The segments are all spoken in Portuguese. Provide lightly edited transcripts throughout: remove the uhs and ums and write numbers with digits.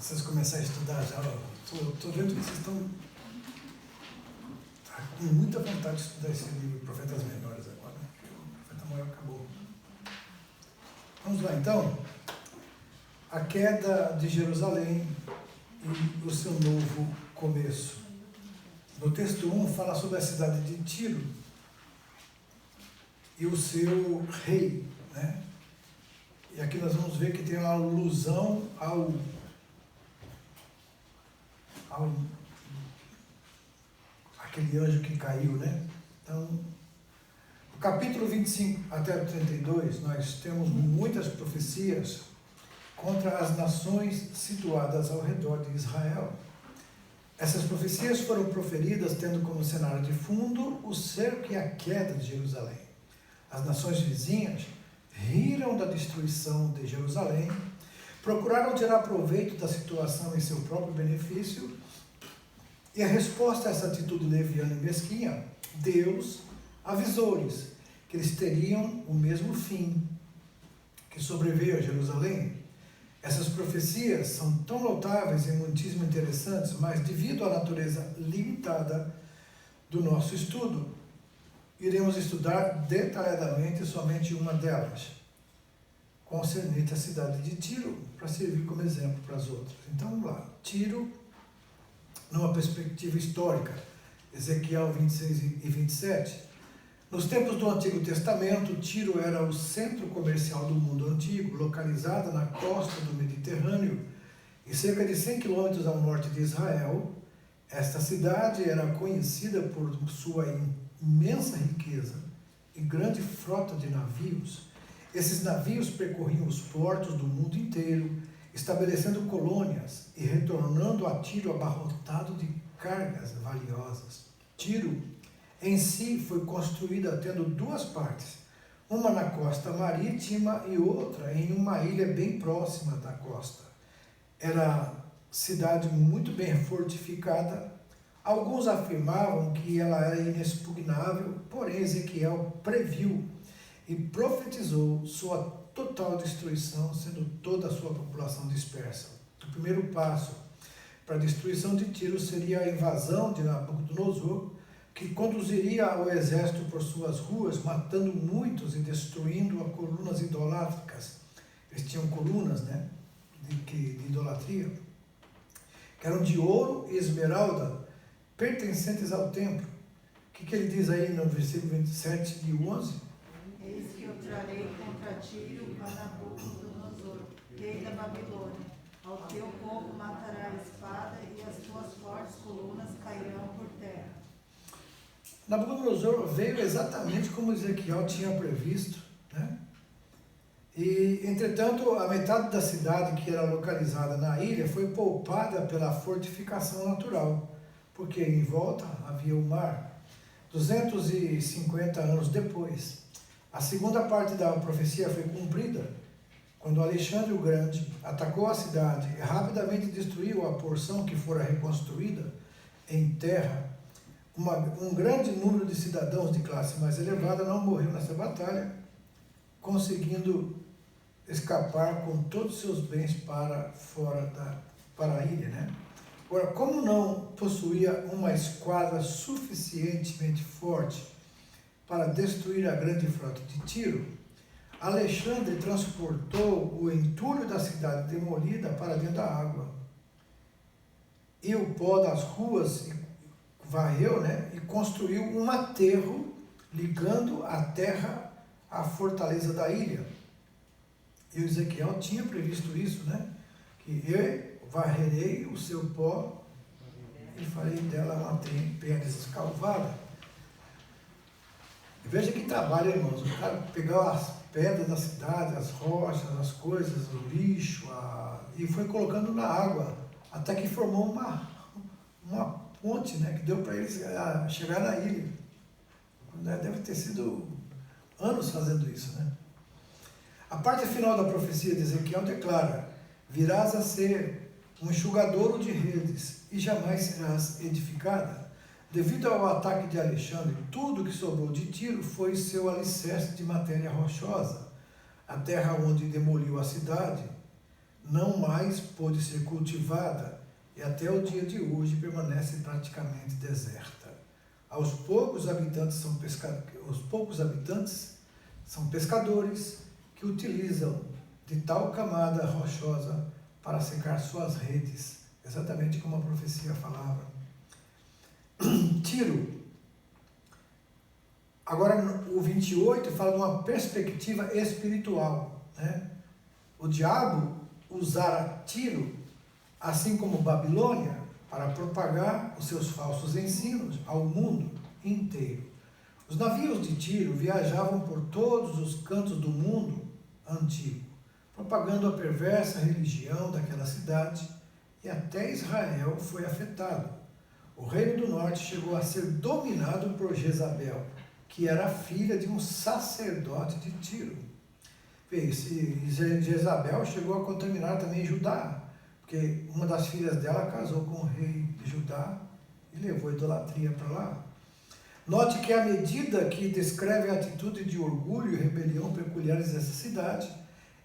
vocês começarem a estudar já, estou vendo que vocês estão com muita vontade de estudar esse livro, Profetas Menores, agora, né? Porque o Profeta Maior acabou. Vamos lá, então. A queda de Jerusalém e o seu novo começo. No texto 1 fala sobre a cidade de Tiro e o seu rei, né? E aqui nós vamos ver que tem uma alusão ao aquele anjo que caiu, né? Então, no capítulo 25 até o 32, nós temos muitas profecias contra as nações situadas ao redor de Israel. Essas profecias foram proferidas tendo como cenário de fundo o cerco e a queda de Jerusalém. As nações vizinhas riram da destruição de Jerusalém, procuraram tirar proveito da situação em seu próprio benefício, e a resposta a essa atitude leviana e mesquinha, Deus avisou-lhes que eles teriam o mesmo fim que sobreveio a Jerusalém. Essas profecias são tão notáveis e muitíssimo interessantes, mas devido à natureza limitada do nosso estudo, iremos estudar detalhadamente somente uma delas, concernente à cidade de Tiro, para servir como exemplo para as outras. Então vamos lá. Tiro, numa perspectiva histórica, Ezequiel 26 e 27. Nos tempos do Antigo Testamento, Tiro era o centro comercial do mundo antigo, localizada na costa do Mediterrâneo e cerca de 100 quilômetros ao norte de Israel. Esta cidade era conhecida por sua imensa riqueza e grande frota de navios. Esses navios percorriam os portos do mundo inteiro, estabelecendo colônias e retornando a Tiro abarrotado de cargas valiosas. Tiro em si foi construída tendo duas partes, uma na costa marítima e outra em uma ilha bem próxima da costa. Era cidade muito bem fortificada. Alguns afirmavam que ela era inexpugnável, porém Ezequiel previu e profetizou sua total destruição, sendo toda a sua população dispersa. O primeiro passo para a destruição de Tiro seria a invasão de Nabucodonosor, que conduziria o exército por suas ruas, matando muitos e destruindo colunas idolátricas. Eles tinham colunas, né, de idolatria, que eram de ouro e esmeralda, pertencentes ao templo. O que ele diz aí no versículo 27 e 11? Eis que eu trarei contra Tiro a Nabucodonosor, rei da Babilônia. Ao teu povo matará a espada e as tuas fortes colunas cairão por terra. Nabucodonosor veio exatamente como Ezequiel tinha previsto, né? E, entretanto, a metade da cidade que era localizada na ilha foi poupada pela fortificação natural, porque em volta havia o mar. 250 anos depois, a segunda parte da profecia foi cumprida, quando Alexandre o Grande atacou a cidade e rapidamente destruiu a porção que fora reconstruída em terra. Um grande número de cidadãos de classe mais elevada não morreu nessa batalha, conseguindo escapar com todos os seus bens para a ilha, né? Agora, como não possuía uma esquadra suficientemente forte para destruir a grande frota de Tiro, Alexandre transportou o entulho da cidade demolida para dentro da água e o pó das ruas varreu, né, e construiu um aterro ligando a terra à fortaleza da ilha. E o Ezequiel tinha previsto isso, né? Que eu varrerei o seu pó e farei dela uma pedra escalvada. Veja que trabalho, irmãos. O cara pegou as pedras da cidade, as rochas, as coisas, o lixo, e foi colocando na água, até que formou uma ponte, né, que deu para eles chegar na ilha. Deve ter sido anos fazendo isso, né? A parte final da profecia de Ezequiel declara: virás a ser um enxugadouro de redes e jamais serás edificada. Devido ao ataque de Alexandre, tudo que sobrou de Tiro foi seu alicerce de matéria rochosa. A terra onde demoliu a cidade não mais pôde ser cultivada e até o dia de hoje permanece praticamente deserta. Os poucos habitantes são pescadores que utilizam de tal camada rochosa para secar suas redes, exatamente como a profecia falava. Tiro. Agora, o 28 fala de uma perspectiva espiritual, né? O diabo usara Tiro, assim como Babilônia, para propagar os seus falsos ensinos ao mundo inteiro. Os navios de Tiro viajavam por todos os cantos do mundo antigo, propagando a perversa religião daquela cidade, e até Israel foi afetado. O reino do norte chegou a ser dominado por Jezabel, que era filha de um sacerdote de Tiro. Jezabel chegou a contaminar também Judá, porque uma das filhas dela casou com o rei de Judá e levou a idolatria para lá. Note que à medida que descreve a atitude de orgulho e rebelião peculiares dessa cidade,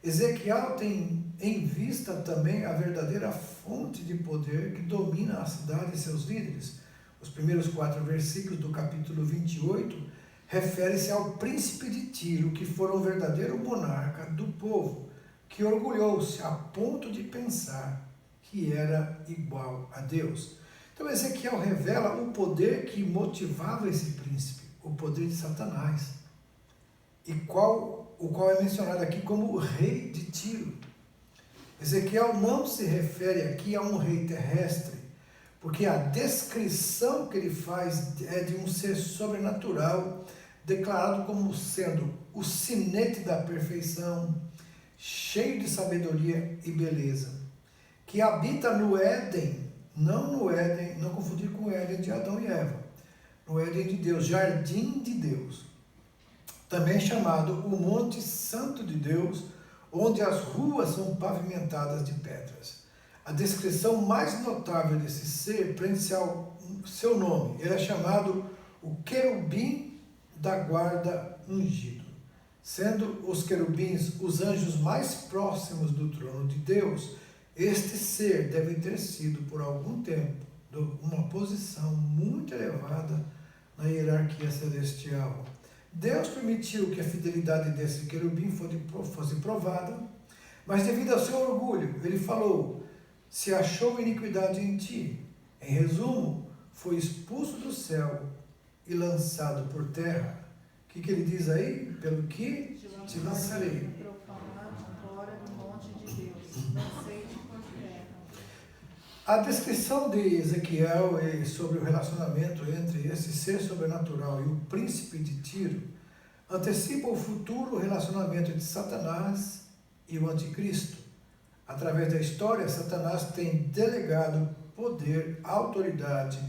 Ezequiel tem em vista também a verdadeira fonte de poder que domina a cidade e seus líderes. Os primeiros 4 versículos do capítulo 28 refere-se ao príncipe de Tiro, que fora o verdadeiro monarca do povo, que orgulhou-se a ponto de pensar que era igual a Deus. Então Ezequiel revela o poder que motivava esse príncipe, o poder de Satanás, o qual é mencionado aqui como o rei de Tiro. Ezequiel não se refere aqui a um rei terrestre, porque a descrição que ele faz é de um ser sobrenatural, declarado como sendo o sinete da perfeição, cheio de sabedoria e beleza, que habita no Éden, não confundir com o Éden de Adão e Eva, no Éden de Deus, jardim de Deus, também chamado o Monte Santo de Deus, onde as ruas são pavimentadas de pedras. A descrição mais notável desse ser prende-se ao seu nome. Ele é chamado o querubim da guarda ungido. Sendo os querubins os anjos mais próximos do trono de Deus, este ser deve ter sido, por algum tempo, uma posição muito elevada na hierarquia celestial. Deus permitiu que a fidelidade desse querubim fosse provada, mas devido ao seu orgulho, ele falou: se achou iniquidade em ti. Em resumo, foi expulso do céu e lançado por terra. O que ele diz aí? Pelo que te lançarei. Fora do monte de Deus, lancei-te por terra. A descrição de Ezequiel sobre o relacionamento entre esse ser sobrenatural e o príncipe de Tiro antecipa o futuro relacionamento de Satanás e o anticristo. Através da história, Satanás tem delegado poder, autoridade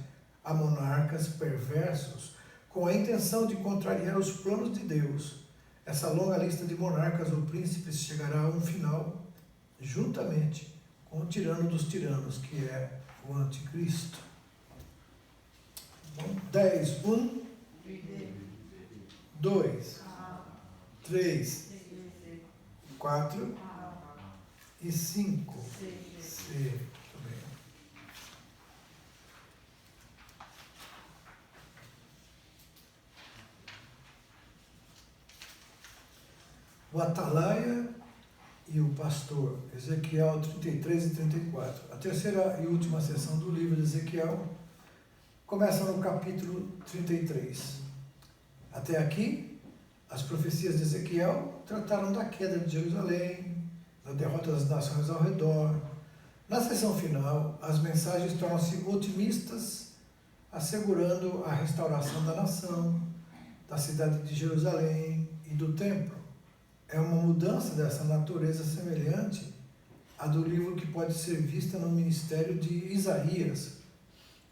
a monarcas perversos com a intenção de contrariar os planos de Deus. Essa longa lista de monarcas ou príncipes chegará a um final juntamente com o tirano dos tiranos, que é o anticristo. 10, 1, 2, 3, 4 e 5. C. Muito bem. O atalaia e o pastor, Ezequiel 33 e 34. A terceira e última sessão do livro de Ezequiel começa no capítulo 33. Até aqui, as profecias de Ezequiel trataram da queda de Jerusalém, da derrota das nações ao redor. Na sessão final, as mensagens tornam-se otimistas, assegurando a restauração da nação, da cidade de Jerusalém e do templo. É uma mudança dessa natureza semelhante à do livro que pode ser vista no ministério de Isaías,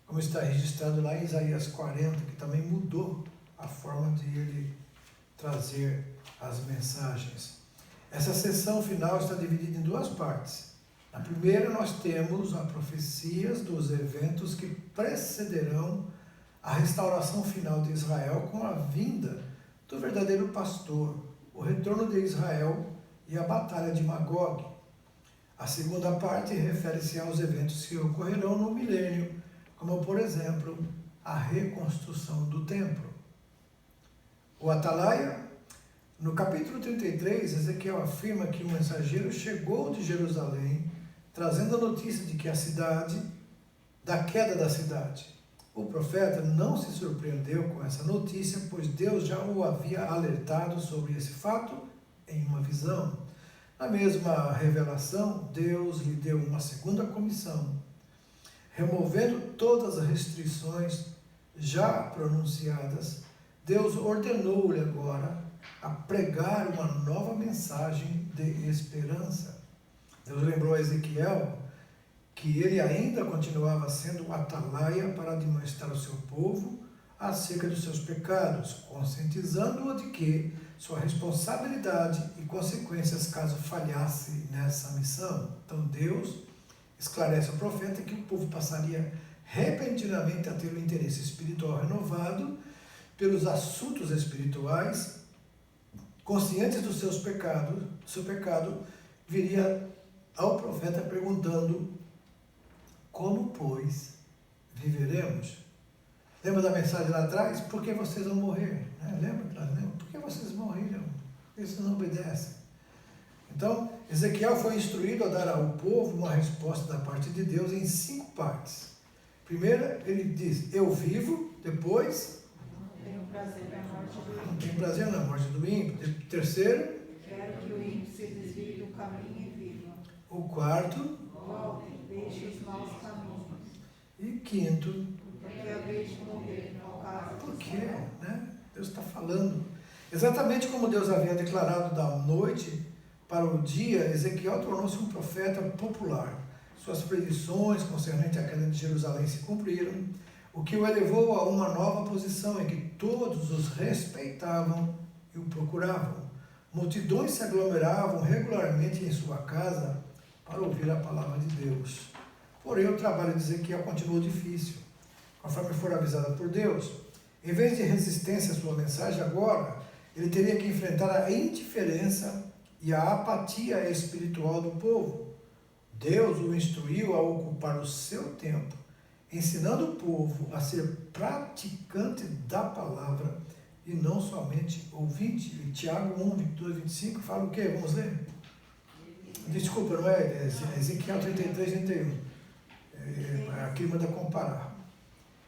como está registrado lá em Isaías 40, que também mudou a forma de ele trazer as mensagens. Essa sessão final está dividida em 2 partes. Na primeira, nós temos as profecias dos eventos que precederão a restauração final de Israel com a vinda do verdadeiro pastor, o retorno de Israel e a batalha de Magog. A segunda parte refere-se aos eventos que ocorrerão no milênio, como, por exemplo, a reconstrução do templo. O Atalaia, no capítulo 33, Ezequiel afirma que um mensageiro chegou de Jerusalém, trazendo a notícia de que da queda da cidade. O profeta não se surpreendeu com essa notícia, pois Deus já o havia alertado sobre esse fato em uma visão. Na mesma revelação, Deus lhe deu uma segunda comissão, removendo todas as restrições já pronunciadas. Deus ordenou-lhe agora a pregar uma nova mensagem de esperança. Deus lembrou a Ezequiel que ele ainda continuava sendo atalaia para admoestar o seu povo acerca dos seus pecados, conscientizando-o de que sua responsabilidade e consequências caso falhasse nessa missão. Então Deus esclarece ao profeta que o povo passaria repentinamente a ter um interesse espiritual renovado pelos assuntos espirituais, conscientes dos seus pecados. Seu pecado viria ao profeta perguntando: como, pois, viveremos? Lembra da mensagem lá atrás? Por que vocês vão morrer? Lembra? Por que vocês morreram? Por que vocês não obedecem? Então, Ezequiel foi instruído a dar ao povo uma resposta da parte de Deus em 5 partes. Primeira, ele diz: eu vivo. Depois, não tenho prazer na morte do ímpio. Não tenho prazer na morte do ímpio. Terceiro, quero que o ímpio se desvie do caminho e viva. O quarto, volte, deixe os maus caminhos. E quinto, porque a vez de morrer, no caso. Por quê? Deus está falando. Exatamente como Deus havia declarado da noite para o dia, Ezequiel tornou-se um profeta popular. Suas predições concernentes à queda de Jerusalém se cumpriram, o que o elevou a uma nova posição em que todos os respeitavam e o procuravam. Multidões se aglomeravam regularmente em sua casa para ouvir a palavra de Deus. Porém, o trabalho de Ezequiel continuou difícil. Conforme for avisado por Deus, em vez de resistência à sua mensagem, agora ele teria que enfrentar a indiferença e a apatia espiritual do povo. Deus o instruiu a ocupar o seu tempo, ensinando o povo a ser praticante da palavra e não somente ouvinte. E Tiago 1, 22, 25 fala o quê? Vamos ler? Desculpa, não é Ezequiel 33, 31. Aqui manda comparar.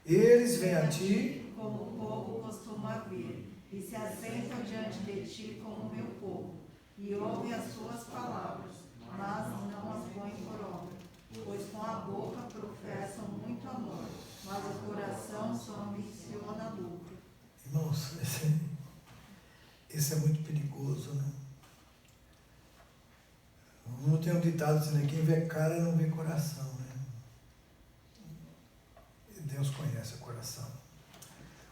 Eles vêm a ti como o povo costuma vir, e se assentam diante de ti como meu povo, e ouvem as tuas palavras, mas não as põem por obra, pois com a boca professam muito amor, mas o coração só ambiciona lucro. Irmãos, esse é muito perigoso, né? Não tem um ditado dizendo que quem vê cara não vê coração, né? Deus conhece o coração.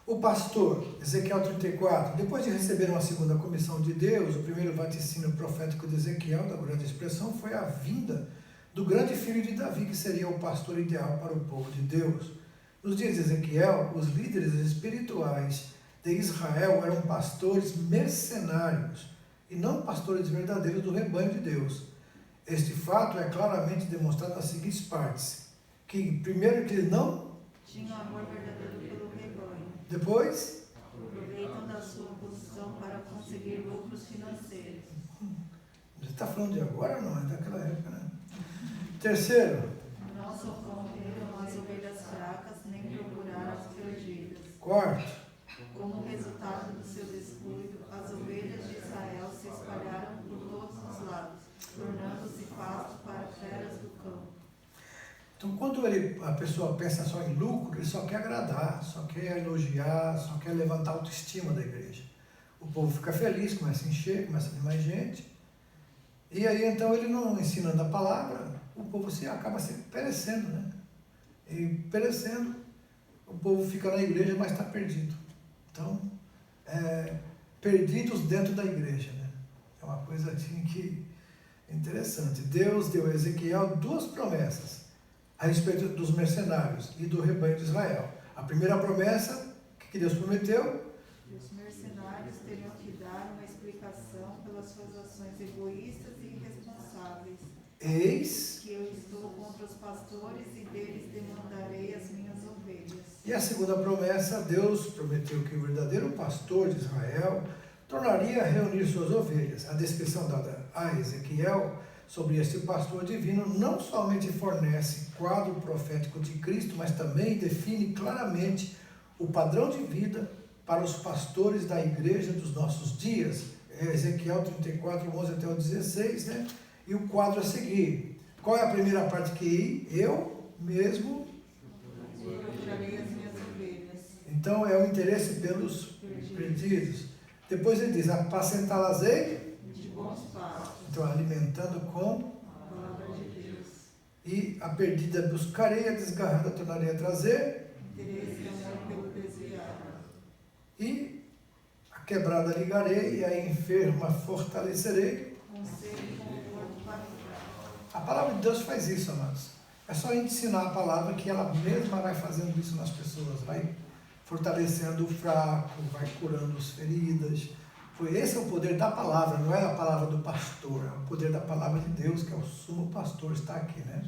O pastor, Ezequiel 34, depois de receber uma segunda comissão de Deus, o primeiro vaticínio profético de Ezequiel, da grande expressão, foi a vinda do grande filho de Davi, que seria o pastor ideal para o povo de Deus. Nos dias de Ezequiel, os líderes espirituais de Israel eram pastores mercenários e não pastores verdadeiros do rebanho de Deus. Este fato é claramente demonstrado nas seguintes partes. Que, primeiro, que eles não tinham amor verdadeiro pelo rebanho. Depois, aproveitam da sua posição para conseguir lucros financeiros. Você está falando de agora ou não? É daquela época, né? Terceiro, não socorreram as ovelhas fracas, nem procuraram as perdidas. Quarto, como resultado do seu descuido, as ovelhas de Israel se espalharam por todos os lados, tornando-se pasto para feras do campo. Então, quando a pessoa pensa só em lucro, ele só quer agradar, só quer elogiar, só quer levantar a autoestima da igreja. O povo fica feliz, começa a encher, começa a vir mais gente. E aí, então, ele não ensinando a palavra, o povo acaba se perecendo, né? E perecendo, o povo fica na igreja, mas está perdido. Então, perdidos dentro da igreja, né? É uma coisa assim que é interessante. Deus deu a Ezequiel 2 promessas a respeito dos mercenários e do rebanho de Israel. A primeira promessa que Deus prometeu: os mercenários teriam que dar uma explicação pelas suas ações egoístas e irresponsáveis, eis. que eu estou contra os pastores e deles demandarei as minhas ovelhas. E a segunda promessa, Deus prometeu que o verdadeiro pastor de Israel tornaria a reunir suas ovelhas. A descrição dada a Ezequiel sobre este pastor divino não somente fornece quadro profético de Cristo, mas também define claramente o padrão de vida para os pastores da igreja dos nossos dias. Ezequiel 34, 11 até o 16, né? E o quadro a seguir. Qual é a primeira parte que eu mesmo? Procurarei as minhas ovelhas. Então é o interesse pelos perdidos. Depois ele diz, apacentá-las-ei De bons pastos. então alimentando com, A palavra de Deus. e a perdida buscarei, a desgarrada tornarei a trazer, Interesse e amor pelo desviado. e a quebrada ligarei, e a enferma fortalecerei. Conselho e conforto para o fraco. A palavra de Deus faz isso, amados. É só a gente ensinar a palavra que ela mesma vai fazendo isso nas pessoas, vai fortalecendo o fraco, vai curando as feridas. Esse é o poder da palavra, não é a palavra do pastor, é o poder da palavra de Deus, que é o sumo pastor, está aqui, né?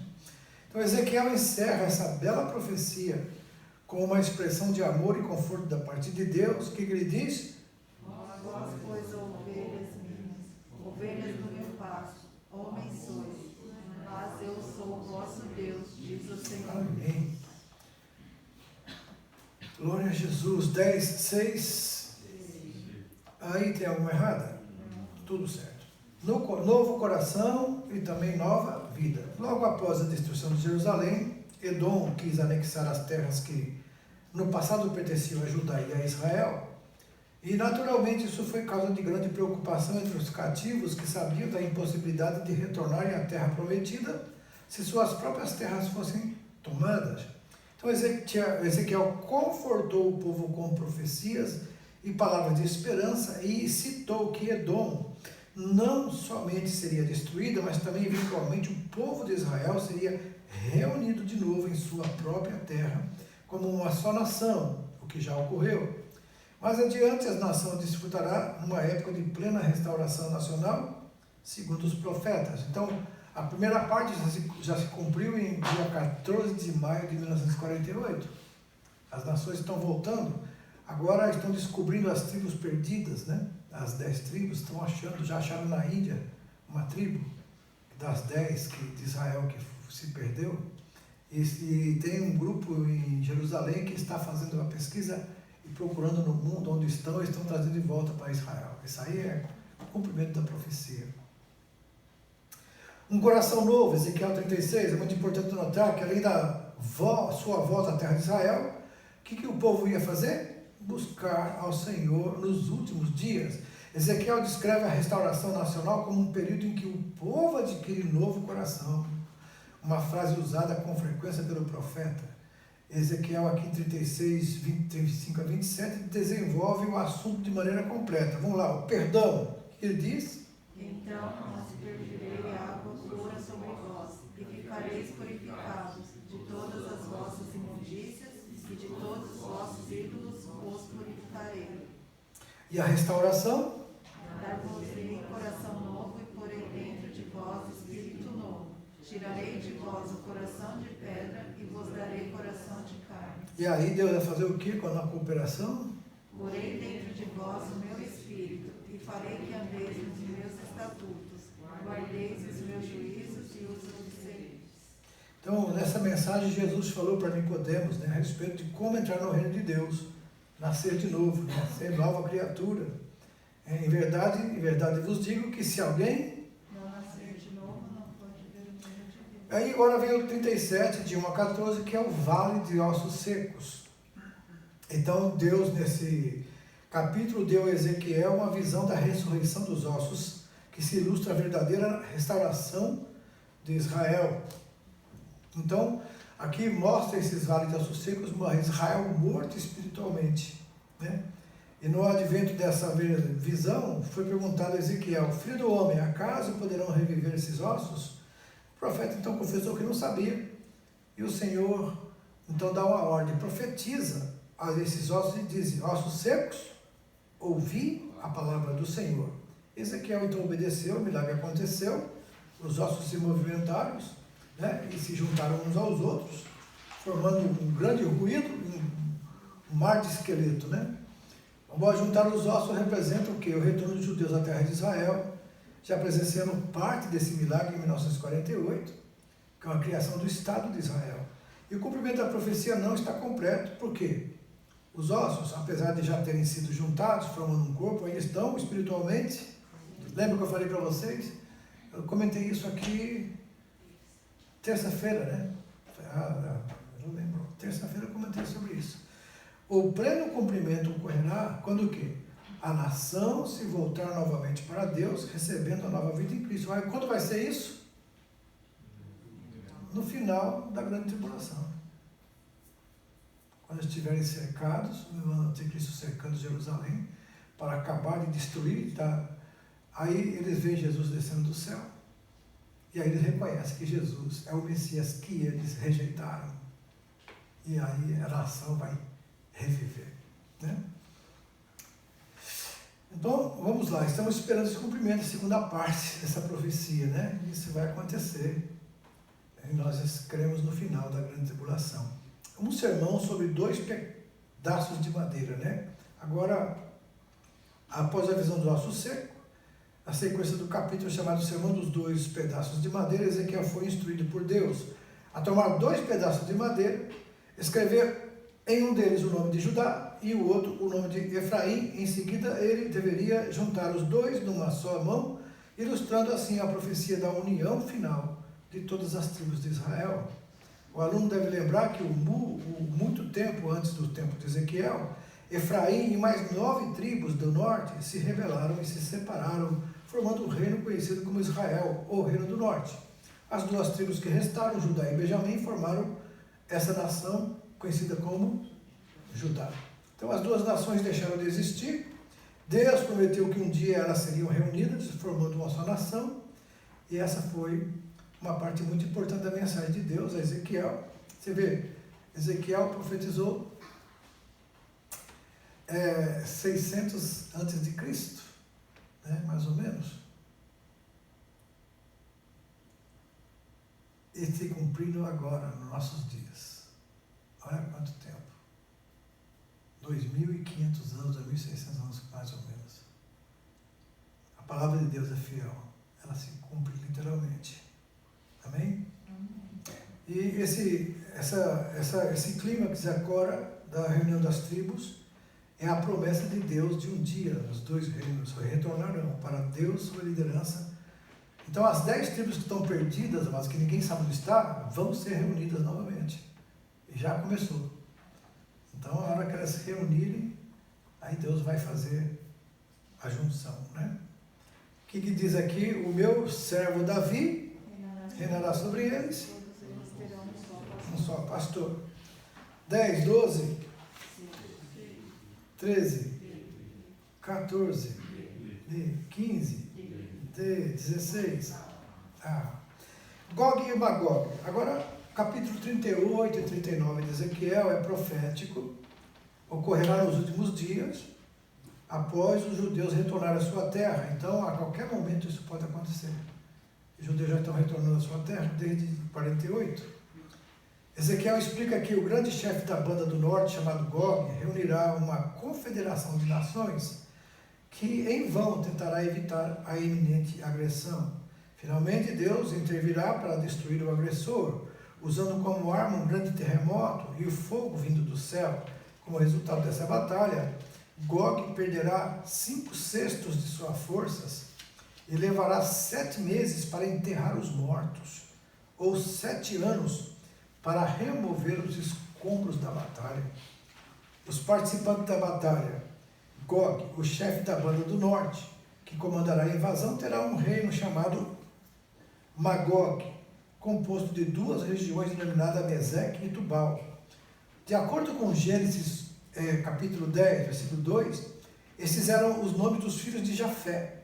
Então Ezequiel encerra essa bela profecia com uma expressão de amor e conforto da parte de Deus. O que ele diz? Vós, pois, ovelhas minhas, ovelhas do meu pasto, homens sois, mas eu sou o vosso Deus, diz o Senhor. Amém. Glória a Jesus. 10, 6. Aí tem alguma errada? Tudo certo. Novo coração e também nova vida. Logo após a destruição de Jerusalém, Edom quis anexar as terras que no passado pertenciam a Judá e a Israel. E naturalmente isso foi causa de grande preocupação entre os cativos, que sabiam da impossibilidade de retornarem à terra prometida se suas próprias terras fossem tomadas. Então Ezequiel confortou o povo com profecias e palavras de esperança e citou que Edom não somente seria destruída, mas também eventualmente o povo de Israel seria reunido de novo em sua própria terra como uma só nação, o que já ocorreu. Mais adiante, a nação desfrutará numa época de plena restauração nacional, segundo os profetas. Então, a primeira parte já se cumpriu em dia 14 de maio de 1948. As nações estão voltando, agora estão descobrindo as tribos perdidas, né? As 10 tribos estão achando, já acharam na Índia uma tribo das 10 de Israel que se perdeu. E tem um grupo em Jerusalém que está fazendo uma pesquisa e procurando no mundo onde estão trazendo de volta para Israel. Isso aí é o cumprimento da profecia. Um coração novo, Ezequiel 36, é muito importante notar que além da sua volta à terra de Israel, o que o povo ia fazer? Buscar ao Senhor nos últimos dias. Ezequiel descreve a restauração nacional como um período em que o povo adquire novo coração. Uma frase usada com frequência pelo profeta. Ezequiel aqui 36, 35 a 27, desenvolve o assunto de maneira completa. Vamos lá, o perdão. O que ele diz? Então aspergirei água pura sobre vós, e ficareis purificados de todas as vossas imundícias, e de todos os vossos ídolos vos purificarei. E a restauração? Dar-vos-ei coração novo, e porei dentro de vós espírito novo. Tirarei de vós o coração de pedra, e vos darei coração de carne. E aí Deus vai fazer o que com a cooperação? Porei dentro de vós o meu espírito, e farei que andeis nos meus estatutos, guardeis os meus juízos e os observeis. Então, nessa mensagem, Jesus falou para Nicodemos, né, a respeito de como entrar no reino de Deus, nascer de novo, ser nova criatura. Em verdade vos digo que se alguém... Não nascer de novo, não pode ver o reino de Deus. Aí agora vem o 37, de 1 a 14, que é o vale de ossos secos. Então, Deus, nesse capítulo, deu a Ezequiel uma visão da ressurreição dos ossos, que se ilustra a verdadeira restauração de Israel. Então, aqui mostra esses vales de ossos secos, uma Israel morto espiritualmente, né? E no advento dessa visão, foi perguntado a Ezequiel, filho do homem, acaso poderão reviver esses ossos? O profeta então confessou que não sabia, e o Senhor então dá uma ordem, profetiza a esses ossos e diz, ossos secos, ouvi a palavra do Senhor. Ezequiel então obedeceu, o milagre aconteceu, os ossos se movimentaram, né, e se juntaram uns aos outros, formando um grande ruído, um mar de esqueleto, né? Ao juntar os ossos representa o quê? O retorno dos judeus à terra de Israel, já presenciando parte desse milagre em 1948, que é a criação do Estado de Israel. E o cumprimento da profecia não está completo, por quê? Os ossos, apesar de já terem sido juntados, formando um corpo, ainda estão espiritualmente. Lembra que eu falei para vocês? Eu comentei isso aqui terça-feira, né? Eu não lembro. Terça-feira eu comentei sobre isso. O pleno cumprimento ocorrerá quando o quê? A nação se voltar novamente para Deus, recebendo a nova vida em Cristo. Quando vai ser isso? No final da grande tribulação. Quando estiverem cercados, o anticristo cercando Jerusalém, para acabar de destruir, tá? Aí eles veem Jesus descendo do céu. E aí eles reconhecem que Jesus é o Messias que eles rejeitaram. E aí a nação vai reviver, né? Então, vamos lá, estamos esperando esse cumprimento, a segunda parte dessa profecia, né? Isso vai acontecer. E nós cremos no final da grande tribulação. Um sermão sobre 2 pedaços de madeira, né? Agora, após a visão do osso seco, a sequência do capítulo chamado Sermão dos 2 pedaços de madeira, Ezequiel foi instruído por Deus a tomar 2 pedaços de madeira, escrever em um deles o nome de Judá e o outro o nome de Efraim. Em seguida, ele deveria juntar os 2 numa só mão, ilustrando assim a profecia da união final de todas as tribos de Israel. O aluno deve lembrar que muito tempo antes do tempo de Ezequiel, Efraim e mais 9 tribos do norte se rebelaram e se separaram, formando um reino conhecido como Israel, ou Reino do Norte. As 2 tribos que restaram, Judá e Benjamim, formaram essa nação conhecida como Judá. Então as 2 nações deixaram de existir. Deus prometeu que um dia elas seriam reunidas, formando uma só nação, e essa foi uma parte muito importante da mensagem de Deus a Ezequiel. Você vê, Ezequiel profetizou 600 antes de Cristo, né, mais ou menos. E se cumprindo agora, nos nossos dias. Olha quanto tempo. 2.500 anos, 2.600 anos, mais ou menos. A palavra de Deus é fiel. Ela se cumpre literalmente. Amém? E esse clímax agora da reunião das tribos é a promessa de Deus de um dia os 2 reinos retornarão para Deus, sua liderança. Então as 10 tribos que estão perdidas, mas que ninguém sabe onde está, vão ser reunidas novamente. E já começou. Então a hora que elas se reunirem, aí Deus vai fazer a junção, né? O que diz aqui? O meu servo Davi reinará sobre eles, um só pastor. 10, 12, 13, 14, 15, 16. Gog e Magog. Agora, capítulo 38 e 39 de Ezequiel é profético. Ocorrerá nos últimos dias, após os judeus retornarem à sua terra. Então, a qualquer momento isso pode acontecer. Os judeus já estão retornando à sua terra desde 48. Ezequiel explica que o grande chefe da banda do norte, chamado Gog, reunirá uma confederação de nações que em vão tentará evitar a iminente agressão. Finalmente, Deus intervirá para destruir o agressor, usando como arma um grande terremoto e o fogo vindo do céu. Como resultado dessa batalha, Gog perderá 5/6 de suas forças e levará 7 meses para enterrar os mortos, ou 7 anos para remover os escombros da batalha. Os participantes da batalha, Gog, o chefe da banda do norte, que comandará a invasão, terá um reino chamado Magog, composto de 2 regiões denominadas Meseque e Tubal. De acordo com Gênesis capítulo 10, versículo 2, esses eram os nomes dos filhos de Jafé.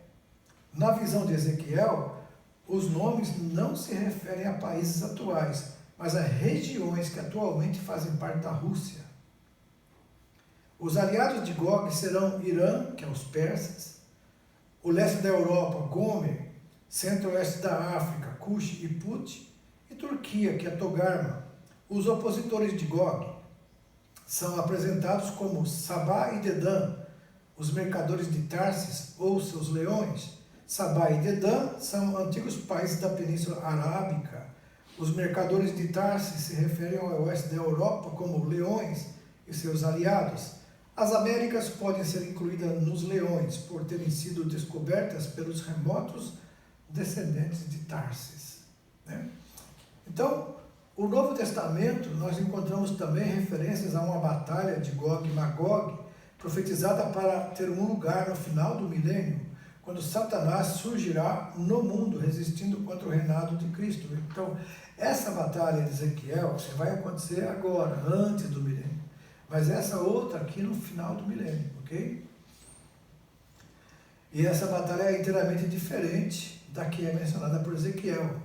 Na visão de Ezequiel, os nomes não se referem a países atuais, mas a regiões que atualmente fazem parte da Rússia. Os aliados de Gog serão Irã, que é os persas, o leste da Europa, Gomer, centro-oeste da África, Cush e Put, e Turquia, que é Togarma. Os opositores de Gog são apresentados como Sabá e Dedã, os mercadores de Tarsis ou seus leões. Sabá e Dedã são antigos países da Península Arábica. Os mercadores de Tarsis se referem ao oeste da Europa como leões e seus aliados. As Américas podem ser incluídas nos leões por terem sido descobertas pelos remotos descendentes de Tarsis, né? Então, o Novo Testamento, nós encontramos também referências a uma batalha de Gog e Magog, profetizada para ter um lugar no final do milênio, quando Satanás surgirá no mundo, resistindo contra o reinado de Cristo. Então, essa batalha de Ezequiel vai acontecer agora, antes do milênio. Mas essa outra aqui no final do milênio, ok? E essa batalha é inteiramente diferente da que é mencionada por Ezequiel.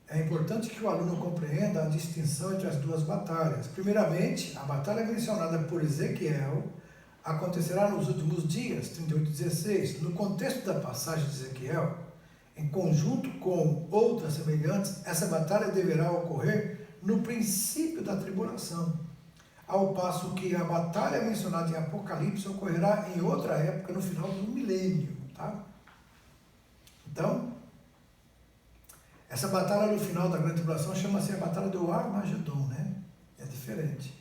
É importante que o aluno compreenda a distinção entre as duas batalhas. Primeiramente, a batalha mencionada por Ezequiel acontecerá nos últimos dias, 38:16. No contexto da passagem de Ezequiel, em conjunto com outras semelhantes, essa batalha deverá ocorrer no princípio da tribulação, ao passo que a batalha mencionada em Apocalipse ocorrerá em outra época, no final do milênio, tá? Então, essa batalha no final da grande tribulação chama-se a batalha do Armagedon, né? É diferente.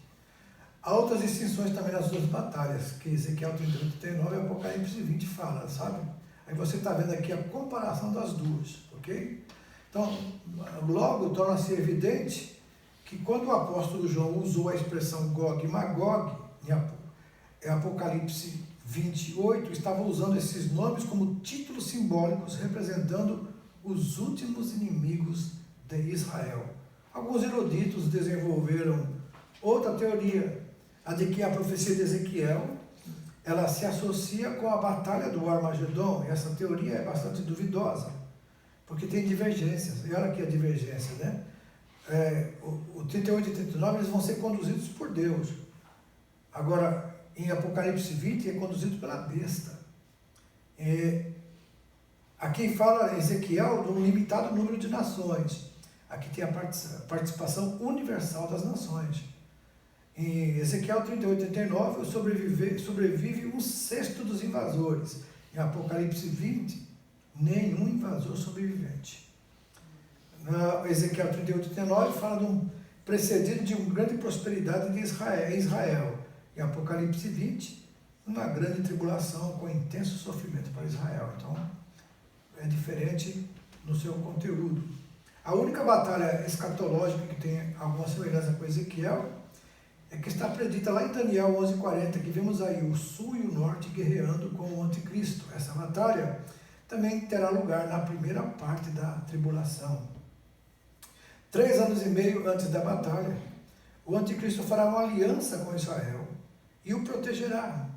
Há outras distinções também nas duas batalhas, que Ezequiel 38:39 e Apocalipse 20 fala, sabe? Aí você está vendo aqui a comparação das duas, ok? Então, logo torna-se evidente que quando o apóstolo João usou a expressão Gog e Magog, em Apocalipse 28, estava usando esses nomes como títulos simbólicos representando os últimos inimigos de Israel. Alguns eruditos desenvolveram outra teoria, a de que a profecia de Ezequiel, ela se associa com a batalha do Armagedon. E essa teoria é bastante duvidosa, porque tem divergências. E olha aqui a divergência, né? O 38 e 39 eles vão ser conduzidos por Deus. Agora, em Apocalipse 20 é conduzido pela besta. Aqui fala Ezequiel de um limitado número de nações. Aqui tem a participação universal das nações. Em Ezequiel 38 e 39 sobrevive 1/6 dos invasores. Em Apocalipse 20, nenhum invasor sobrevivente. Na Ezequiel 38 e 39 fala de precedido de uma grande prosperidade de Israel. Em Apocalipse 20, uma grande tribulação com intenso sofrimento para Israel. Então, é diferente no seu conteúdo. A única batalha escatológica que tem alguma semelhança com Ezequiel é que está predita lá em Daniel 11:40, que vemos aí o sul e o norte guerreando com o anticristo. Essa batalha também terá lugar na primeira parte da tribulação. 3 anos e meio antes da batalha, o anticristo fará uma aliança com Israel e o protegerá.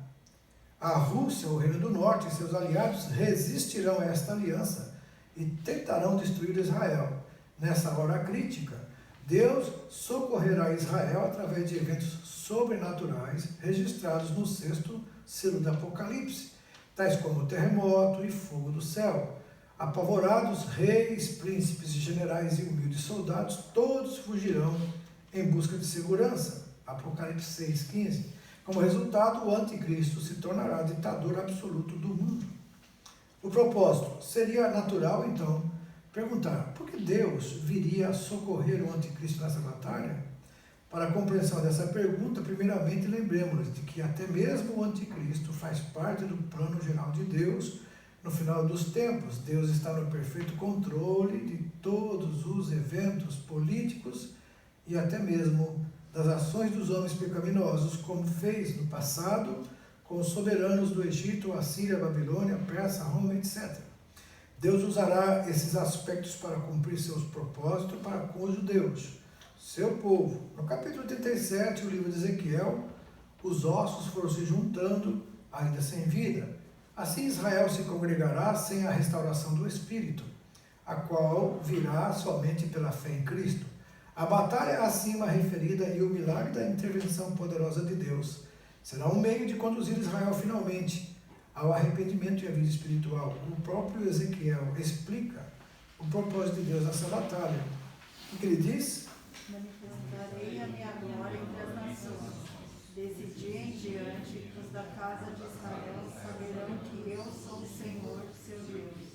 A Rússia, o Reino do Norte e seus aliados resistirão a esta aliança e tentarão destruir Israel. Nessa hora crítica, Deus socorrerá Israel através de eventos sobrenaturais registrados no 6º selo do Apocalipse, tais como terremoto e fogo do céu. Apavorados, reis, príncipes, generais e humildes soldados, todos fugirão em busca de segurança. Apocalipse 6:15. Como resultado, o anticristo se tornará ditador absoluto do mundo. O propósito seria natural, então, perguntar por que Deus viria a socorrer o anticristo nessa batalha? Para a compreensão dessa pergunta, primeiramente lembremos de que até mesmo o anticristo faz parte do plano geral de Deus. No final dos tempos, Deus está no perfeito controle de todos os eventos políticos e até mesmo das ações dos homens pecaminosos, como fez no passado com os soberanos do Egito, Assíria, Babilônia, Pérsia, Roma, etc. Deus usará esses aspectos para cumprir seus propósitos para com os judeus, seu povo. No capítulo 37, o livro de Ezequiel, os ossos foram se juntando, ainda sem vida. Assim Israel se congregará sem a restauração do Espírito, a qual virá somente pela fé em Cristo. A batalha acima referida e o milagre da intervenção poderosa de Deus será um meio de conduzir Israel finalmente ao arrependimento e à vida espiritual. O próprio Ezequiel explica o propósito de Deus nessa batalha. O que ele diz? Manifestarei a minha glória entre as nações. Desse dia em diante, os da casa de Israel saberão que eu sou o Senhor, seu Deus.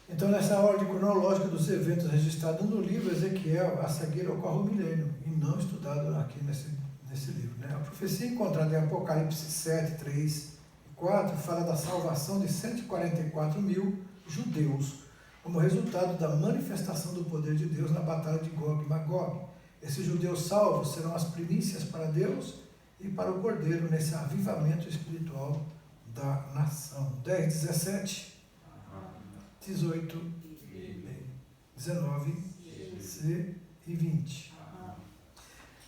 Então, nessa ordem cronológica dos eventos registrados no livro Ezequiel, a seguir ocorre o milênio, e não estudado aqui nesse livro. Né? A profecia encontrada em Apocalipse 7, 3 e 4 fala da salvação de 144 mil judeus, como resultado da manifestação do poder de Deus na batalha de Gog e Magog. Esses judeus salvos serão as primícias para Deus e para o Cordeiro nesse avivamento espiritual da nação. 10, 17... 18, 19 e 20.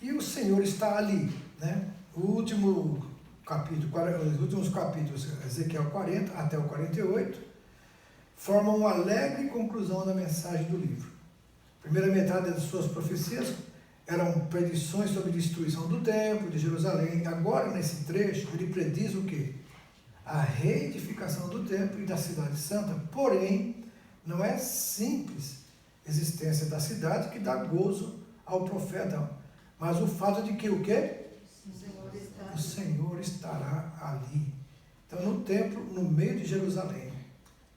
E o Senhor está ali, né? O último capítulo, os últimos capítulos, Ezequiel 40 até o 48, formam uma alegre conclusão da mensagem do livro. A primeira metade das suas profecias eram predições sobre a destruição do templo de Jerusalém. Agora, nesse trecho, ele prediz o quê? A reedificação do templo e da cidade santa, porém, não é simples existência da cidade que dá gozo ao profeta, mas o fato de que o quê? O Senhor estará ali. Então, no templo, no meio de Jerusalém.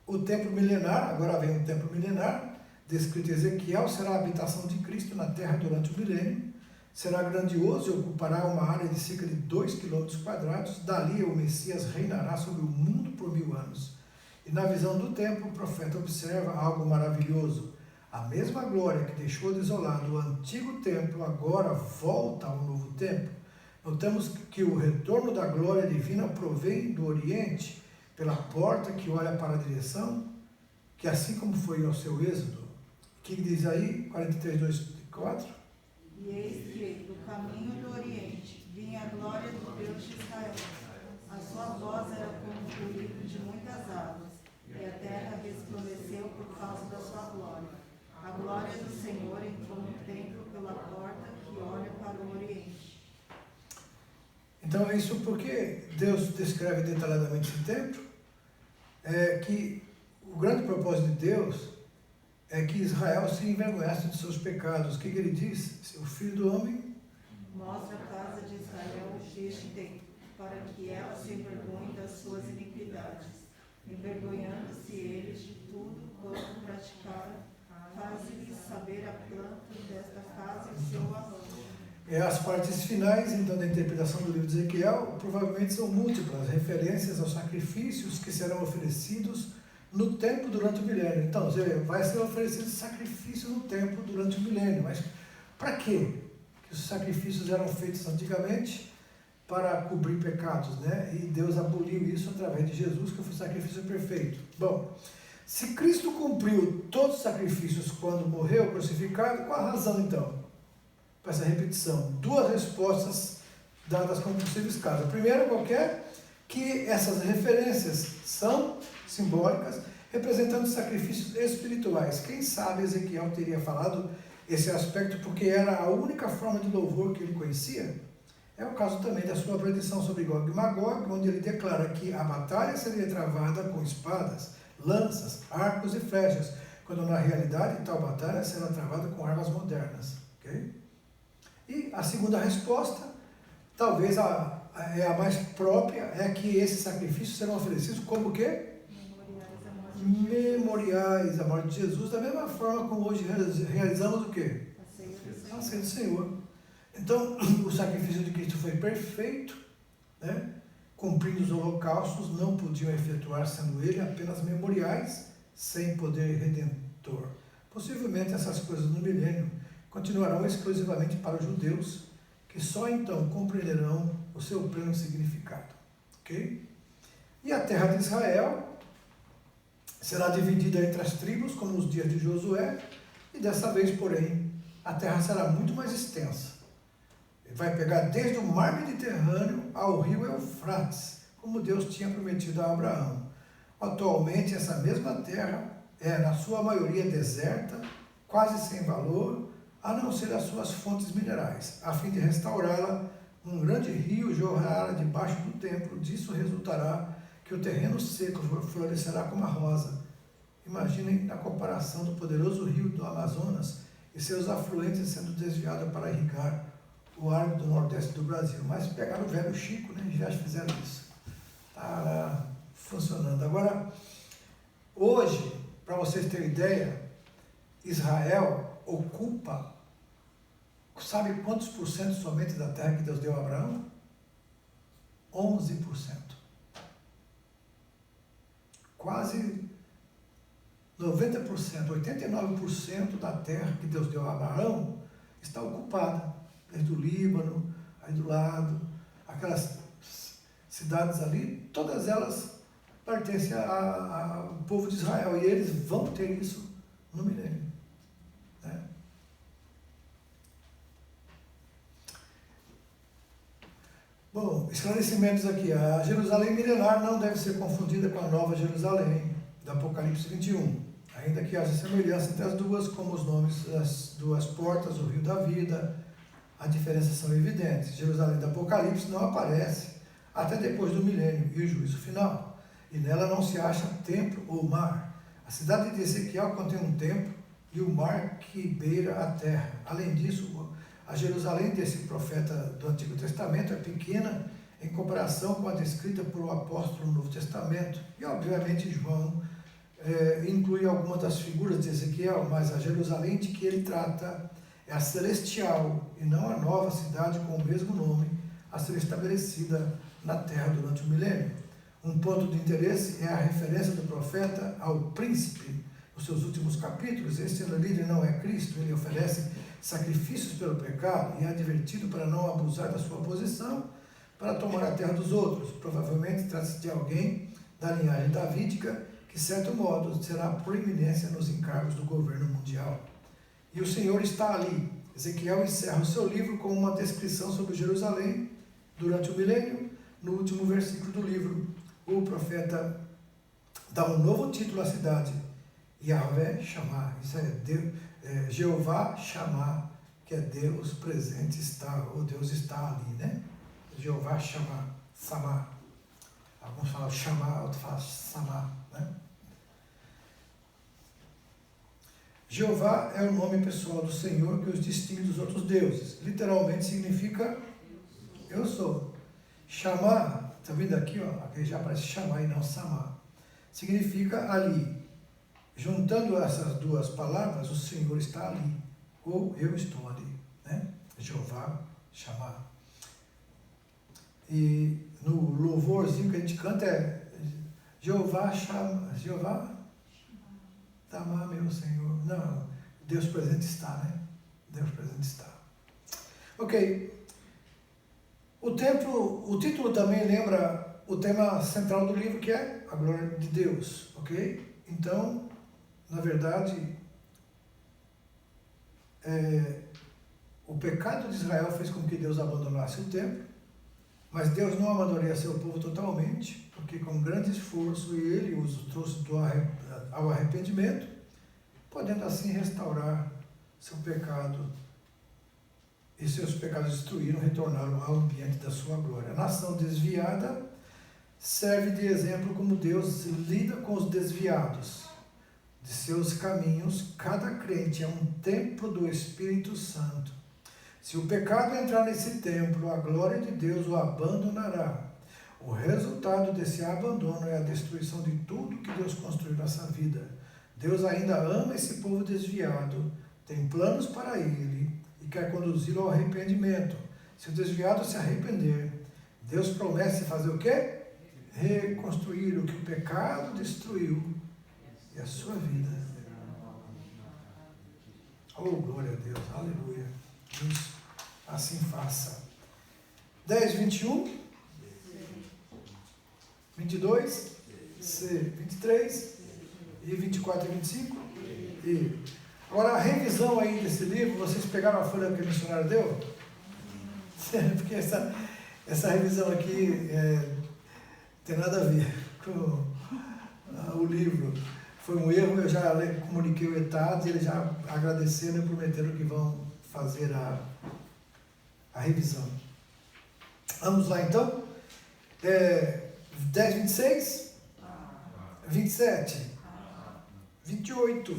O templo milenar, agora vem o templo milenar, descrito em Ezequiel, será a habitação de Cristo na terra durante o milênio. Será grandioso e ocupará uma área de cerca de 2 km². Dali o Messias reinará sobre o mundo por 1000 anos. E na visão do templo, o profeta observa algo maravilhoso. A mesma glória que deixou desolado o antigo templo agora volta ao novo templo. Notamos que o retorno da glória divina provém do Oriente, pela porta que olha para a direção, que assim como foi ao seu êxodo. O que diz aí? 43, 2 e 4. E eis que, do caminho do Oriente, vinha a glória do Deus de Israel. A sua voz era como o ruído de muitas águas, e a terra resplandeceu por causa da sua glória. A glória do Senhor entrou no templo pela porta que olha para o Oriente. Então, isso porque Deus descreve detalhadamente esse templo, que o grande propósito de Deus é que Israel se envergonhasse de seus pecados. O que ele diz? O Filho do Homem mostra a casa de Israel deste tempo, para que ela se envergonhe das suas iniquidades, envergonhando-se eles de tudo quanto praticaram, faze-lhes saber a planta desta casa e seu arranjo. As partes finais, então, da interpretação do livro de Ezequiel, provavelmente são múltiplas referências aos sacrifícios que serão oferecidos no templo durante o milênio. Então, vai ser oferecido sacrifício no templo durante o milênio. Mas para quê? Que os sacrifícios eram feitos antigamente para cobrir pecados, né? E Deus aboliu isso através de Jesus, que foi o sacrifício perfeito. Bom, se Cristo cumpriu todos os sacrifícios quando morreu crucificado, qual a razão então para essa repetição? Duas respostas dadas como possíveis casos. A primeira, qualquer, que essas referências são simbólicas, representando sacrifícios espirituais. Quem sabe Ezequiel teria falado esse aspecto porque era a única forma de louvor que ele conhecia? É o caso também da sua predição sobre Gog e Magog, onde ele declara que a batalha seria travada com espadas, lanças, arcos e flechas, quando na realidade tal batalha será travada com armas modernas. Okay? E a segunda resposta, talvez a mais própria, é que esses sacrifícios serão oferecidos como o quê? Memoriais à morte de Jesus, da mesma forma como hoje realizamos o quê? A ceia do Senhor. Então, o sacrifício de Cristo foi perfeito, né? Cumprindo os holocaustos, não podiam efetuar, sendo ele apenas memoriais, sem poder redentor. Possivelmente essas coisas no milênio continuarão exclusivamente para os judeus, que só então compreenderão o seu pleno significado. Ok? E a terra de Israel será dividida entre as tribos, como nos dias de Josué, e dessa vez, porém, a terra será muito mais extensa. Vai pegar desde o mar Mediterrâneo ao rio Eufrates, como Deus tinha prometido a Abraão. Atualmente, essa mesma terra é, na sua maioria, deserta, quase sem valor, a não ser as suas fontes minerais. A fim de restaurá-la, um grande rio jorrará debaixo do templo. Disso resultará que o terreno seco florescerá como a rosa, Imaginem na comparação do poderoso rio do Amazonas e seus afluentes sendo desviados para irrigar o arco do nordeste do Brasil. Mas pegaram o velho Chico, né? Já fizeram isso. Está funcionando. Agora, hoje, para vocês terem ideia, Israel ocupa, sabe quantos por cento somente da terra que Deus deu a Abraão? 11%. Quase 90%, 89% da terra que Deus deu a Abraão está ocupada. Desde o Líbano, aí do lado, aquelas cidades ali, todas elas pertencem ao povo de Israel. E eles vão ter isso no milênio. Né? Bom, esclarecimentos aqui. A Jerusalém milenar não deve ser confundida com a Nova Jerusalém, do Apocalipse 21. Ainda que haja semelhança entre as duas, como os nomes das duas portas, o rio da vida, a diferença são evidentes. Jerusalém do Apocalipse não aparece até depois do milênio e o juízo final. E nela não se acha templo ou mar. A cidade de Ezequiel contém um templo e o mar que beira a terra. Além disso, a Jerusalém desse profeta do Antigo Testamento é pequena em comparação com a descrita por o apóstolo no Novo Testamento. E, obviamente, João inclui algumas das figuras de Ezequiel, mas a Jerusalém de que ele trata é a celestial e não a nova cidade com o mesmo nome a ser estabelecida na terra durante o milênio. Um ponto de interesse é a referência do profeta ao príncipe nos seus últimos capítulos. Este líder não é Cristo, ele oferece sacrifícios pelo pecado e é advertido para não abusar da sua posição para tomar a terra dos outros. Provavelmente trata-se de alguém da linhagem davídica que, de certo modo, será proeminência nos encargos do governo mundial. E o Senhor está ali. Ezequiel encerra o seu livro com uma descrição sobre Jerusalém durante o milênio. No último versículo do livro, o profeta dá um novo título à cidade, Yahvé Shammah. Isso é Jeová Shammah, que é Deus presente está, ou Deus está ali, né? Jeová Shammah, Samá. Alguns falam Shammah, outros falam Samá, né? Jeová é o nome pessoal do Senhor que os distingue dos outros deuses. Literalmente significa eu sou. Shammah, está vendo aqui, ó, aqui já aparece Shammah e não Samá. Significa ali. Juntando essas duas palavras, o Senhor está ali, ou eu estou ali, né? Jeová, Shammah. E no louvorzinho que a gente canta é Jeová, Shammah, Jeová, Shammah, meu Senhor. Não, Deus presente está, né? Deus presente está. Ok. O título também lembra o tema central do livro, que é a glória de Deus, ok? Então, na verdade, o pecado de Israel fez com que Deus abandonasse o templo, mas Deus não abandonaria seu povo totalmente, porque com grande esforço ele os trouxe ao arrependimento, podendo assim restaurar seu pecado, e seus pecados destruíram, retornaram ao ambiente da sua glória. A nação desviada serve de exemplo como Deus lida com os desviados de seus caminhos. Cada crente é um templo do Espírito Santo. Se o pecado entrar nesse templo, a glória de Deus o abandonará. O resultado desse abandono é a destruição de tudo que Deus construiu nessa vida. Deus ainda ama esse povo desviado, tem planos para ele e quer conduzi-lo ao arrependimento. Se o desviado se arrepender, Deus promete fazer o quê? Reconstruir o que o pecado destruiu e a sua vida. Oh, glória a Deus, aleluia. Deus assim faça. 10, 21, 22, 23 e 24 e 25. E agora a revisão aí desse livro, vocês pegaram a folha que o missionário deu? Porque essa revisão aqui tem nada a ver com o livro. Foi um erro, eu já comuniquei o ETAD, eles já agradeceram e prometeram que vão fazer a revisão. Vamos lá então. 10, 26, 27, 28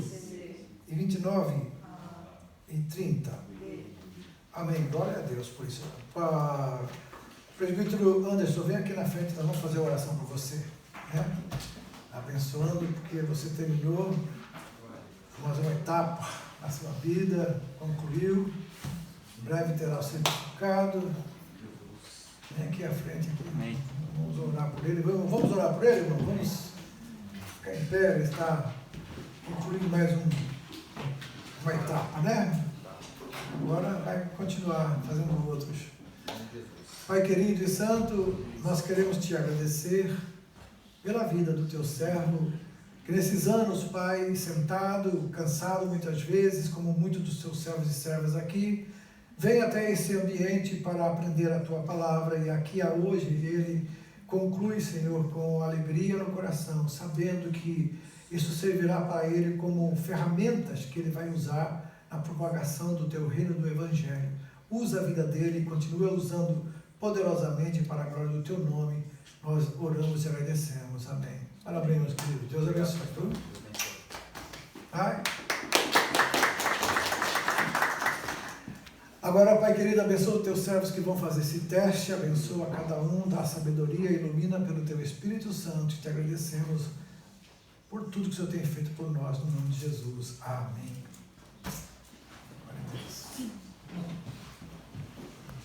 e 29 e 30. Amém. Glória a Deus por isso. Presbítero Anderson, vem aqui na frente, nós vamos fazer a oração por você. Né? Abençoando, porque você terminou mais uma etapa na sua vida, concluiu. Em breve terá o certificado. Vem aqui à frente. Aqui. Vamos orar por ele. Vamos orar por ele, irmão? Vamos ficar em pé. Ele está concluindo mais uma etapa, né? Agora vai continuar fazendo outros. Pai querido e santo, nós queremos te agradecer pela vida do teu servo, que nesses anos, Pai, sentado, cansado muitas vezes, como muitos dos teus servos e servas aqui, vem até esse ambiente para aprender a tua palavra, e aqui hoje ele conclui, Senhor, com alegria no coração, sabendo que isso servirá para ele como ferramentas que ele vai usar na propagação do teu reino, do Evangelho. Usa a vida dele e continua usando poderosamente para a glória do teu nome. Nós oramos e agradecemos. Amém. Parabéns, meus queridos. Deus abençoe. Tudo? Pai. Agora, Pai querido, abençoa os teus servos que vão fazer esse teste. Abençoa cada um, dá sabedoria, ilumina pelo teu Espírito Santo. E te agradecemos por tudo que o Senhor tem feito por nós, no nome de Jesus. Amém. Glória a Deus.